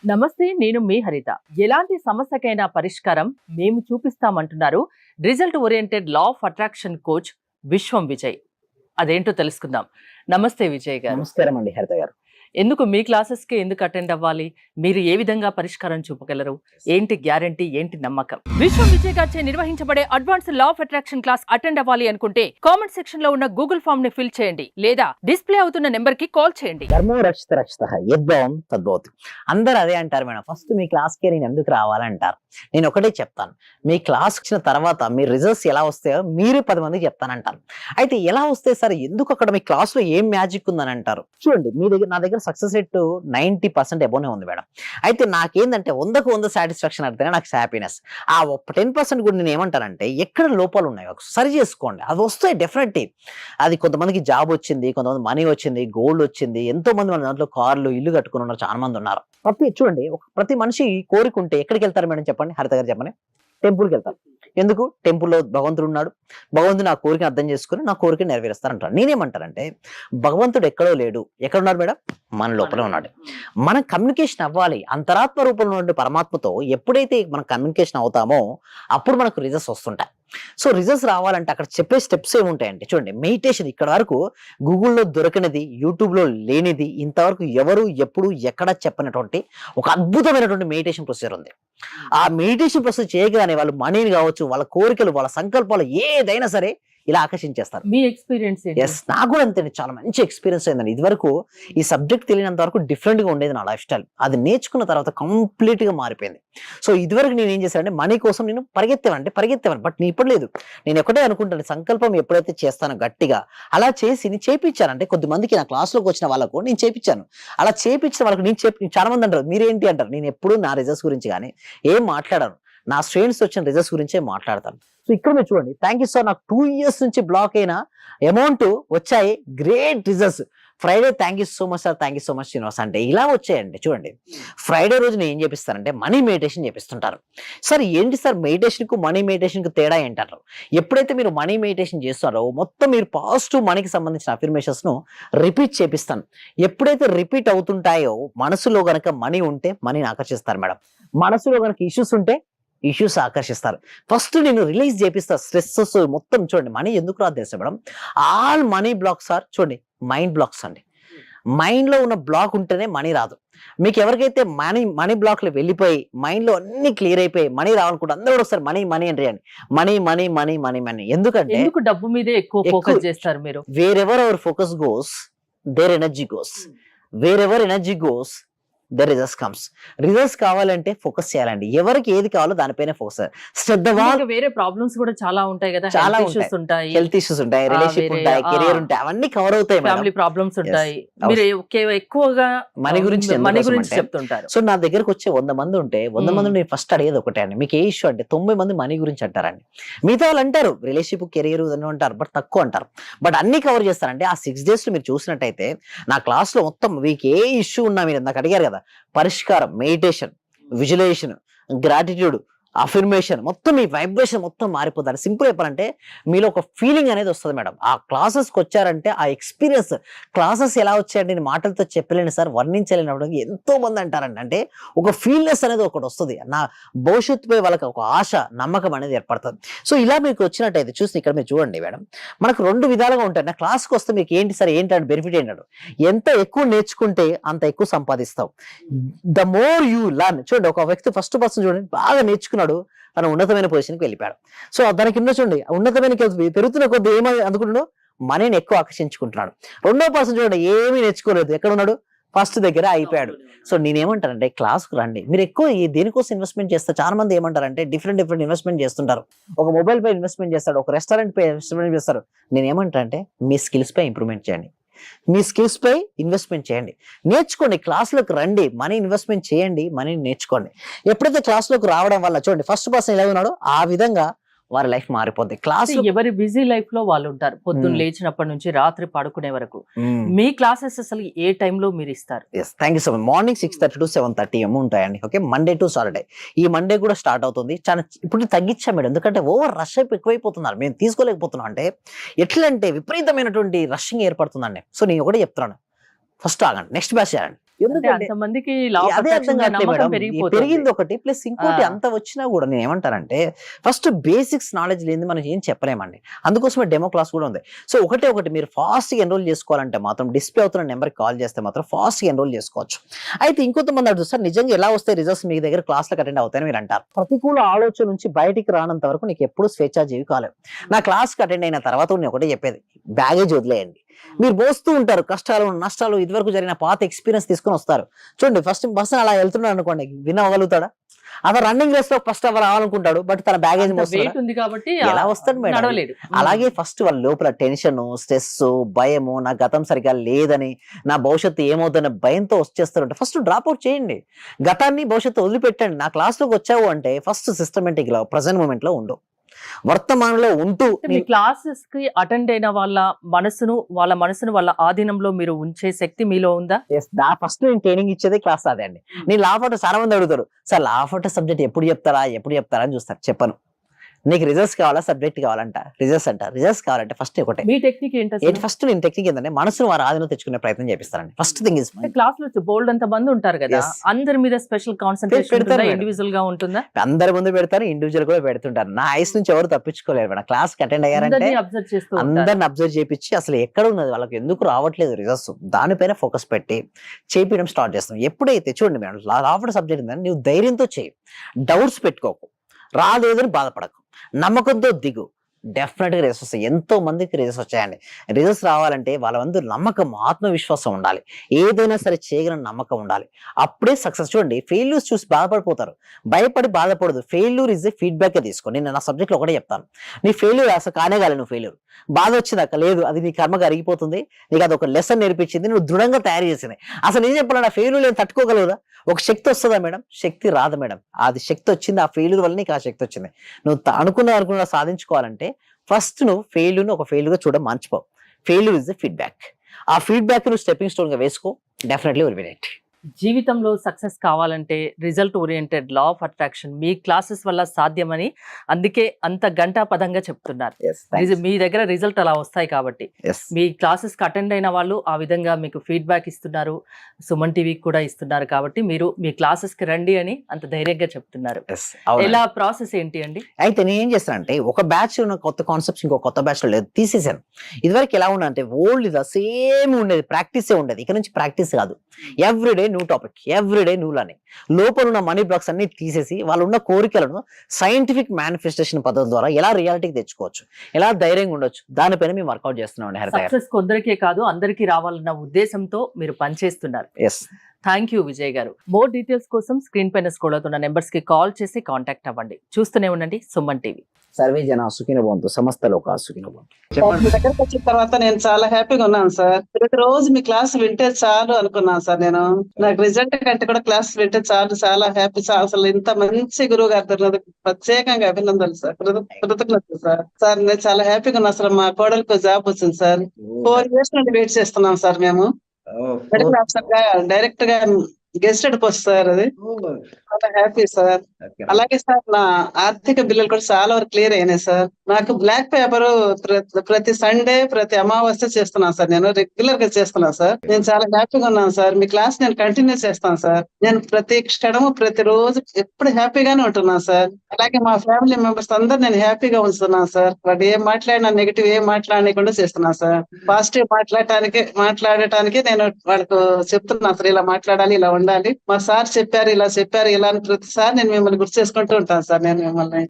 నమస్తే, నేను మీ హరిత. ఎలాంటి సమస్యకైనా పరిష్కారం మేము చూపిస్తామంటున్నారు result oriented law of attraction coach Viswam Vijay. అదేంటో తెలుసుకుందాం. నమస్తే విజయ్ గారు. నమస్కారం అండి హరిత గారు. ఎందుకు మీ క్లాసెస్ కి ఎందుకు అటెండ్ అవ్వాలి? మీరు ఏ విధంగా పరిష్కారం చూపగలరు? ఏంటి గ్యారంటీ, ఏంటి నమ్మకం? విశ్వం విజయ్ గారిచే నిర్వహించబడే advance law of attraction class attend అవ్వాలి అనుకుంటే కామెంట్ సెక్షన్ లో ఉన్న గూగుల్ ఫామ్ ని ఫిల్ చేయండి, లేదా డిస్ప్లే అవుతున్న నెంబర్ కి కాల్ చేయండి. ధర్మో రక్షిత రక్షిత యద్భావం తద్భవతి. అందరూ అదే అంటారు మేడం. ఫస్ట్ మీ క్లాస్ కి నేను ఎందుకు రావాలంటారు. నేను ఒకటే చెప్తాను, మీ క్లాస్ వచ్చిన తర్వాత మీ రిజల్ట్స్ ఎలా వస్తాయో మీరు 10 మందికి చెప్తానంటారు. అయితే ఎలా వస్తాయి సార్, ఎందుకు అక్కడ మీ క్లాస్ లో ఏం మ్యాజిక్ ఉందని అంటారు. చూడండి, నా దగ్గర సక్సెస్ రేట్ 90% అబోనే ఉంది మేడం. అయితే నాకేందంటే 100కు 100 సాటిస్ఫాక్షన్ అంటేనే నాకు హ్యాపీనెస్. ఆ 10% కూడా నేను ఏమంటానంటే, ఎక్కడ లోపాలు ఉన్నాయో సరి చేసుకోండి, అది వస్తాయి డెఫినెట్లీ. అది కొంతమందికి జాబ్ వచ్చింది, కొంతమంది మనీ వచ్చింది, గోల్డ్ వచ్చింది, ఎంతో మంది మన దాంట్లో కార్లు ఇల్లు కట్టుకుని ఉన్నారు, చాలా మంది ఉన్నారు. చూడండి, ప్రతి మనిషి కోరికుంటే ఎక్కడికి వెళ్తారు మేడం చెప్పండి, హరిత గారు చెప్పండి. టెంపుల్కి వెళ్తారు. ఎందుకు? టెంపుల్లో భగవంతుడు ఉన్నాడు, భగవంతుడు నా కోరికను అర్థం చేసుకుని నా కోరిక నెరవేరుస్తారంటారు. నేనేమంటానంటే, భగవంతుడు ఎక్కడో లేడు, ఎక్కడ ఉన్నాడు మేడం? మన లోపల ఉన్నాడు. మనం కమ్యూనికేషన్ అవ్వాలి అంతరాత్మ రూపంలో ఉండే పరమాత్మతో. ఎప్పుడైతే మనం కమ్యూనికేషన్ అవుతామో అప్పుడు మనకు రిజల్ట్స్ వస్తుంటాయి. సో రిజల్ట్స్ రావాలంటే అక్కడ చెప్పే స్టెప్స్ ఏముంటాయంటే, చూడండి, మెడిటేషన్ ఇక్కడ వరకు గూగుల్లో దొరకనిది, యూట్యూబ్లో లేనిది, ఇంతవరకు ఎవరు ఎప్పుడు ఎక్కడ చెప్పినటువంటి ఒక అద్భుతమైనటువంటి మెడిటేషన్ ప్రొసీజర్ ఉంది. ఆ మెడిటేషన్ ప్రొసీజర్ చేయగానే వాళ్ళు మనీని కావచ్చు, వాళ్ళ కోరికలు, వాళ్ళ సంకల్పాలు ఏదైనా సరే ఇలా ఆకర్షించేస్తారు. మీ ఎక్స్పీరియన్స్? ఎస్, నాకు కూడా అంతే. చాలా మంచి ఎక్స్పీరియన్స్ అయిందండి. ఇదివరకు ఈ సబ్జెక్ట్ తెలియనంత వరకు డిఫరెంట్ గా ఉండేది నా లైఫ్ స్టైల్. అది నేర్చుకున్న తర్వాత కంప్లీట్ గా మారిపోయింది. సో ఇదివరకు నేను ఏం చేశానంటే, మనీ కోసం నేను పరిగెత్తేవాను. బట్ నేను ఇప్పుడు లేదు. నేను ఒకటే అనుకుంటాను, సంకల్పం ఎప్పుడైతే చేస్తానో గట్టిగా అలా చేసి నేను చేయించానంటే, కొద్దిమందికి నా క్లాస్లోకి వచ్చిన వాళ్ళకు నేను చేయించాను. అలా చేయించిన వాళ్ళకు నేను చాలా మంది అంటారు మీరేంటి అంటారు. నేను ఎప్పుడు నా రిజల్ట్స్ గురించి కానీ ఏం మాట్లాడాను, నా స్టూడెంట్స్ వచ్చిన రిజల్ట్స్ గురించే మాట్లాడతాను. సో ఇక్కడ మీరు చూడండి, థ్యాంక్ యూ సార్, నాకు 2 years నుంచి బ్లాక్ అయిన అమౌంట్ వచ్చాయి, great results. Friday thank you so much sir, thank you so much Srinivas అంటే ఇలా వచ్చాయండి. చూడండి, ఫ్రైడే రోజు నేను ఏం చేపిస్తానంటే మనీ మెడిటేషన్ చేపిస్తుంటారు. సార్ ఏంటి సార్ మెడిటేషన్కు మనీ మెడిటేషన్కు తేడా ఏంటారు? ఎప్పుడైతే మీరు మనీ మెడిటేషన్ చేస్తారో మొత్తం మీరు పాజిటివ్ మనీకి సంబంధించిన అఫర్మేషన్స్ ను రిపీట్ చేపిస్తాను. ఎప్పుడైతే రిపీట్ అవుతుంటాయో మనసులో గనక మనీ ఉంటే మనీని ఆకర్షిస్తారు మేడం. మనసులో గనక ఇష్యూస్ ఉంటే ఇష్యూస్ ఆకర్షిస్తారు. ఫస్ట్ నేను రిలీజ్ చేపిస్తా స్ట్రెస్సెస్ మొత్తం. చూడండి, మనీ ఎందుకు రాదు తెలుసా madam? All money blocks are, చూడండి, మైండ్ బ్లాక్స్ అండి. మైండ్ లో ఉన్న బ్లాక్ ఉంటేనే మనీ రాదు. మీకు ఎవరికైతే మనీ బ్లాక్ లో వెళ్ళిపోయి మైండ్ లో అన్ని క్లియర్ అయిపోయి మనీ రావాలనుకుంటే అందరూ కూడా వస్తారు మనీ మనీ అంటే మనీ. ఎందుకంటే డబ్బు మీదే ఎక్కువ ఫోకస్ చేస్తారు మీరు. Wherever our focus goes there energy goes. Wherever energy goes the results comes. Results కావాలంటే ఫోకస్ చేయాలండి. ఎవరికి ఏది కావాలో దానిపైనే ఫోకస్. వేరే ప్రాబ్లమ్స్ కూడా చాలా ఉంటాయి కదా, చాలా ఉంటాయి, హెల్త్ ఇష్యూస్ ఉంటాయి, రిలేషన్షిప్ ఉంటాయి, కెరీర్ ఉంటాయి, అవన్నీ కవర్ అవుతాయి. ఫ్యామిలీ ప్రాబ్లమ్స్ ఉంటాయి. మీరు ఎక్కువగా మనీ గురించి చెప్తుంటారు. సో నా దగ్గరకు వచ్చే 100 మంది ఉంటే 100 మంది నేను ఫస్ట్ అడిగేది ఒకటే అండి, మీకు ఏ ఇష్యూ అంటే 90 మంది మనీ గురించి అంటారండి. మిగతా వాళ్ళు అంటారు రిలేషన్షిప్, కెరీర్ అని అంటారు, బట్ తక్కువ అంటారు. బట్ అన్ని కవర్ చేస్తారంటే ఆ 6 days లో మీరు చూసినట్టయితే నా క్లాస్ లో మొత్తం మీకు ఏ ఇష్యూ ఉన్నా మీరు నాకు అడిగారు కదా, పరిష్కారం, మెడిటేషన్, విజువలైజేషన్, గ్రాటిట్యూడ్, అఫర్మేషన్, మొత్తం మీ వైబ్రేషన్ మొత్తం మారిపోతారు. సింపుల్ చెప్పాలంటే మీలో ఒక ఫీలింగ్ అనేది వస్తుంది మేడం. ఆ క్లాసెస్కి వచ్చారంటే ఆ ఎక్స్పీరియన్స్, క్లాసెస్ ఎలా వచ్చాయంటే నేను మాటలతో చెప్పలేను సార్, వర్ణించలేని ఎంతో మంది అంటారండి. అంటే ఒక ఫీల్నెస్ అనేది ఒకటి వస్తుంది, నా భవిష్యత్తుపై వాళ్ళకి ఒక ఆశ, నమ్మకం అనేది ఏర్పడుతుంది. సో ఇలా మీకు వచ్చినట్టయితే చూసి ఇక్కడ మీరు చూడండి మేడం, మనకు 2 విధాలుగా ఉంటాయి. నా క్లాస్కి వస్తే మీకు ఏంటి సార్, ఏంటంటే బెనిఫిట్ ఏంటంటే, ఎంత ఎక్కువ నేర్చుకుంటే అంత ఎక్కువ సంపాదిస్తావు. The more you learn. చూడండి, ఒక వ్యక్తి ఫస్ట్ పర్సన్ చూడండి బాగా నేర్చుకున్నాడు, తన ఉన్నతమైన పొజిషన్కి వెళ్ళిపోయాడు. సో దానికి కింద చూడండి, ఉన్నతమైన పెరుగుతున్న కొద్ది ఏమని అందుకుంటున్నాడు, మనీని ఎక్కువ ఆకర్షించుకుంటున్నాడు. 2వ పర్సన్ చూడండి, ఏమీ నేర్చుకోలేదు, ఎక్కడ ఉన్నాడు, ఫస్ట్ దగ్గర అయిపోయాడు. సో నేనేమంటానంటే, క్లాస్కు రండి, మీరు ఎక్కువ దేనికోసం ఇన్వెస్ట్మెంట్ చేస్తారు. చాలా మంది ఏమంటారంటే డిఫరెంట్ ఇన్వెస్ట్మెంట్ చేస్తుంటారు. ఒక మొబైల్ పై ఇన్వెస్ట్మెంట్ చేస్తాడు, ఒక రెస్టారెంట్ పై ఇన్వెస్ట్మెంట్ చేస్తారు. నేనేమంటానంటే మీ స్కిల్స్ పై ఇంప్రూవ్మెంట్ చేయండి, మీ స్కిల్స్ పై ఇన్వెస్ట్మెంట్ చేయండి, నేర్చుకోండి. క్లాస్లోకి రండి, మనీ ఇన్వెస్ట్మెంట్ చేయండి, మనీని నేర్చుకోండి. ఎప్పుడైతే క్లాస్లోకి రావడం వల్ల చూడండి ఫస్ట్ పర్సన్ ఎలా ఉన్నాడో ఆ విధంగా వారి లైఫ్ మారిపోద్ది. క్లాస్ ఎవరి బిజీ లైఫ్ లో వాళ్ళు ఉంటారు, పొద్దున్న లేచినప్పటి నుంచి రాత్రి పడుకునే వరకు. మీ క్లాసెస్ అసలు ఏ టైంలో మీరు ఇస్తారు? Thank you so much. Morning 6:30 to 7:30 ఉంటాయండి. Okay, Monday to Saturday. ఈ మండే కూడా స్టార్ట్ అవుతుంది. చాలా ఇప్పుడు తగ్గించాం మేడం, ఎందుకంటే ఓవర్ రష్ ఎక్కువైపోతున్నారు, మేము తీసుకోలేకపోతున్నాం. అంటే ఎట్లా అంటే విపరీతమైనటువంటి రషింగ్ ఏర్పడుతుందండి. సో నేను ఒకటే చెప్తున్నాను, ఫస్ట్ ఆగండి, నెక్స్ట్ బ్యాచ్ చేయండి. ఎందుకంటే అంతమందికి లా ఆఫ్ అదే అర్థం అట్రాక్షన్ కావట్లేదు నమ్మకం మేడం. పెరిగిపోతుంది. పెరిగింది ఒకటి, ప్లస్ ఇంకోటి ఆ. అంత వచ్చినా కూడా నేను ఏమంటానంటే ఫస్ట్ బేసిక్స్ నాలెడ్జ్ లేని మనం ఏం చెప్పలేమండి. అందుకోసమే డెమో క్లాస్ కూడా ఉంది. సో ఒకటి మీరు ఫాస్ట్ గా ఎన్రోల్ చేసుకోవాలంటే మాత్రం డిస్ప్లే అవుతున్న నెంబర్ కాల్ చేస్తే మాత్రం ఫాస్ట్ గా ఎన్రోల్ చేసుకోవచ్చు. అయితే ఇంకొంతమంది అడుగుతారు, సార్ నిజంగా ఎలా వస్తాయి రిజల్ట్స్ మీ దగ్గర క్లాస్లకు అటెండ్ అవుతాయని మీరు అంటారు. ప్రతికూల ఆలోచన నుంచి బయటికి రానంత వరకు నీకు ఎప్పుడు స్వేచ్ఛాజీవి కాలేవు. నా క్లాస్కి అటెండ్ అయిన తర్వాత నేను ఒకటే చెప్పేది, బ్యాగేజ్ వదిలేయండి. మీరు మోస్తూ ఉంటారు కష్టాలు నష్టాలు, ఇదివరకు జరిగిన పాత ఎక్స్పీరియన్స్ తీసుకొని వస్తారు. చూడండి ఫస్ట్ బస్ అలా వెళ్తున్నాడు అనుకోండి, విన్ అవ్వగలుగుతాడా? అతను రన్నింగ్ రేస్ లో ఫస్ట్ అవర్ రావాలనుకుంటాడు, బట్ తన బ్యాగేజ్ వెయిట్ ఉంది కాబట్టి ఎలా వస్తాడు మేడం? నడవలేడు. అలాగే ఫస్ట్ వాళ్ళ లోపల టెన్షన్, స్ట్రెస్, భయము, నా గతం సరిగా లేదని, నా భవిష్యత్తు ఏమవుతుందనే భయంతో వచ్చేస్తారంటే ఫస్ట్ డ్రాప్ అవుట్ చేయండి. గతాన్ని భవిష్యత్తు వదిలిపెట్టండి. నా క్లాస్ లోకి వచ్చావు అంటే ఫస్ట్ సిస్టమేటిక్ గా ప్రజెంట్ మూమెంట్ లో ఉండు, వర్తమానంలో ఉంటూ మీ క్లాసెస్ కి అటెండ్ అయిన వాళ్ళ మనసును వాళ్ళ ఆధీనంలో మీరు ఉంచే శక్తి మీలో ఉందా? ఫస్ట్ నేను ట్రైనింగ్ ఇచ్చేది క్లాస్ అదే అండి. నేను లా ఫోటో చాలా మంది అడుగుతారు, సార్ లా ఫోటో సబ్జెక్ట్ ఎప్పుడు చెప్తారా అని చూస్తారు. చెప్పను. నీకు రిజల్ట్స్ కావాలా, సబ్జెక్ట్ కావాలంట, రిజల్ట్స్ కావాలంటే ఫస్ట్ ఒకటే. మీ టెక్నిక్ ఏంటి? ఫస్ట్ నేను టెక్నిక్ ఏంటంటే మనసును వారి ఆధీనంలో తెచ్చుకునే ప్రయత్నం చేపిస్తానండి. ఫస్ట్ థింగ్ ఇస్ క్లాస్ లో బోల్డ్ అంత మంది ఉంటారు కదా, Yes. అందరి మీద స్పెషల్ కాన్సన్ట్రేషన్ పెడతారు మేడం. ఇండివిజువల్ గా ఉంటుందా? అందరి ముందు పెడతారు, ఇండివిజువల్ కూడా పెడుతుంటారు. నా ఐస్ నుంచి ఎవరు తప్పించుకోలేరు మేడం. క్లాస్ కి అటెండ్ అయ్యారంటే అందరినీ అబ్జర్వ్ చేస్తూ ఉంటారు. అందరిని అబ్జర్వ్ చేపించి అసలు ఎక్కడ ఉన్నది, వాళ్ళకి ఎందుకు రావట్లేదు రిజల్ట్స్, దానిపైన ఫోకస్ పెట్టి చేపించడం స్టార్ట్ చేస్తాం. ఎప్పుడైతే చూడండి మేడం, లాఫ్ట్ సబ్జెక్ట్ ఉందని నువ్వు ధైర్యంతో చేయి, డౌట్స్ పెట్టుకోకు, రాలేదని బాధపడకు, నమ్మకంతో దిగు, డెఫినెట్ గా రిజల్ట్స్ వస్తాయి. ఎంతో మందికి రిజల్ట్స్ వచ్చాయండి. రిజల్ట్స్ రావాలంటే వాళ్ళ ముందు నమ్మకం, ఆత్మవిశ్వాసం ఉండాలి, ఏదైనా సరే చేయగల నమ్మకం ఉండాలి, అప్పుడే సక్సెస్. చూడండి ఫెయిల్యూర్స్ చూసి బాధపడిపోతారు, భయపడి బాధపడదు. ఫెయిల్యూర్ ఇస్ ఏ ఫీడ్బ్యాక్ గా తీసుకో. నేను నా సబ్జెక్ట్ లో ఒకటే చెప్తాను, నీ ఫెయిల్యూర్ అసలు కానేగాలి, నువ్వు ఫెయిల్యూర్ బాధ వచ్చిందాక లేదు, అది నీ కర్మగా అరిగిపోతుంది, నీకు అది ఒక లెసన్ నేర్పించింది, నువ్వు దృఢంగా తయారు చేసింది. అసలు నేను చెప్పాలన్నా ఫెయిల్యూర్ నేను తట్టుకోగలదా? ఒక శక్తి వస్తుందా మేడం? శక్తి రాదు మేడం. అది శక్తి వచ్చింది, ఆ ఫెయిల్యూర్ వల్ల నీకు ఆ శక్తి వచ్చింది. నువ్వు అనుకున్న సాధించుకోవాలంటే ఫస్ట్ నువ్వు ఫెయిల్యూర్ ఒక ఫెయిల్యూర్ గా చూడడం మర్చిపో. Failure is the feedback. ఆ ఫీడ్బ్యాక్ నువ్వు స్టెప్పింగ్ స్టోన్ గా వేసుకో, డెఫినెట్లీ విల్ విన్ ఇట్. జీవితంలో సక్సెస్ కావాలంటే result oriented law of attraction me classes వల్ల సాధ్యమని అందుకే అంత గంటాపదంగా చెప్తున్నారు. మీ దగ్గర రిజల్ట్ అలా వస్తాయి కాబట్టి మీ క్లాసెస్ కి అటెండ్ అయిన వాళ్ళు ఆ విధంగా మీకు ఫీడ్బ్యాక్ ఇస్తున్నారు, సుమన్ టీవీకి కూడా ఇస్తున్నారు కాబట్టి మీరు మీ క్లాసెస్ కి రండి అని అంత ధైర్యంగా చెప్తున్నారు. ఎలా ప్రాసెస్ ఏంటి అండి? అయితే నేను ఏం చేస్తానంటే ఒక బ్యాచ్ కొత్త కాన్సెప్ట్స్ ఇంకో కొత్త బ్యాచ్ లో లేదు, తీసేసాను. ఇదివరకు ఎలా ఉండంటే ఓల్డ్ సేమ్ ఉండేది, ప్రాక్టీసే ఉండేది. ఇక్కడ నుంచి ప్రాక్టీస్ కాదు, everyday new topic, everyday new learning. లోపల ఉన్న మనీ బ్లాక్స్ అన్ని తీసేసి వాళ్ళు ఉన్న కోరికలను సైంటిఫిక్ మేనిఫెస్టేషన్ పద్ధతి ద్వారా ఎలా రియాలిటీకి తెచ్చుకోవచ్చు, ఎలా ధైర్యంగా ఉండొచ్చు, దానిపైన మేము వర్కౌట్ చేస్తున్నాం. సక్సెస్ కొందరికే కాదు అందరికీ రావాలన్న ఉద్దేశంతో మీరు పనిచేస్తున్నారు. థ్యాంక్ యూ విజయ్ గారు. మోర్ డీటెయిల్స్ కోసం స్క్రీన్ పైన స్క్రోల్ అవుతున్న నెంబర్స్ కి కాల్ చేసి కాంటాక్ట్ అవ్వండి. చూస్తూనే ఉండండి సుమన్ టీవీ. సర్వే జన సుఖినో భవంతు, సమస్త లోకా సుఖినో భవంతు. మీ దగ్గరకు వచ్చిన తర్వాత నేను చాలా హ్యాపీగా ఉన్నాను సార్. ప్రతిరోజు మీ క్లాస్ వింటే చాలు అనుకున్నాను సార్. నేను నాకు రిజల్ట్ కంటే కూడా క్లాస్ వింటే చాలు, చాలా హ్యాపీ సార్. అసలు ఇంత మంచి గురువు గారు దొరికినందుకు ప్రత్యేకంగా అభినందనలు సార్, కృతజ్ఞతలు సార్. సార్ నేను చాలా హ్యాపీగా ఉన్నా సార్. మా కోడలికి జాబ్ వచ్చింది సార్. 4 years నుండి వెయిట్ చేస్తున్నాం సార్. మేము మెడికల్ ఆఫీసర్ గా డైరెక్ట్ గా గెస్టెడ్ పోస్ట్ సార్. అది చాలా హ్యాపీ సార్. అలాగే సార్ నా ఆర్థిక బిల్లులు కూడా చాలా వరకు క్లియర్ అయినాయి సార్. నాకు బ్లాక్ పేపర్ ప్రతి సండే ప్రతి అమావాస్య చేస్తున్నాను సార్. నేను రెగ్యులర్ గా చేస్తున్నాను సార్. నేను చాలా హ్యాపీగా ఉన్నాను సార్. మీ క్లాస్ నేను కంటిన్యూ చేస్తాను సార్. నేను ప్రతి క్షణము ప్రతి రోజు ఎప్పుడు హ్యాపీగానే ఉంటున్నాను సార్. అలాగే మా ఫ్యామిలీ మెంబర్స్ అందరు నేను హ్యాపీగా ఉంచుతున్నాను సార్. వాడు ఏం మాట్లాడినా నెగిటివ్ ఏం మాట్లాడకుండా చేస్తున్నాను సార్. పాజిటివ్ మాట్లాడటానికి నేను వాళ్ళకు చెప్తున్నాను సార్, ఇలా మాట్లాడాలి, ఇలా ఉండాలి, మా సార్ చెప్పారు, ఇలా చెప్పారు, ఇలా అని ప్రతిసారి నేను మిమ్మల్ని గుర్తు చేసుకుంటూ ఉంటాను సార్. నేను మిమ్మల్ని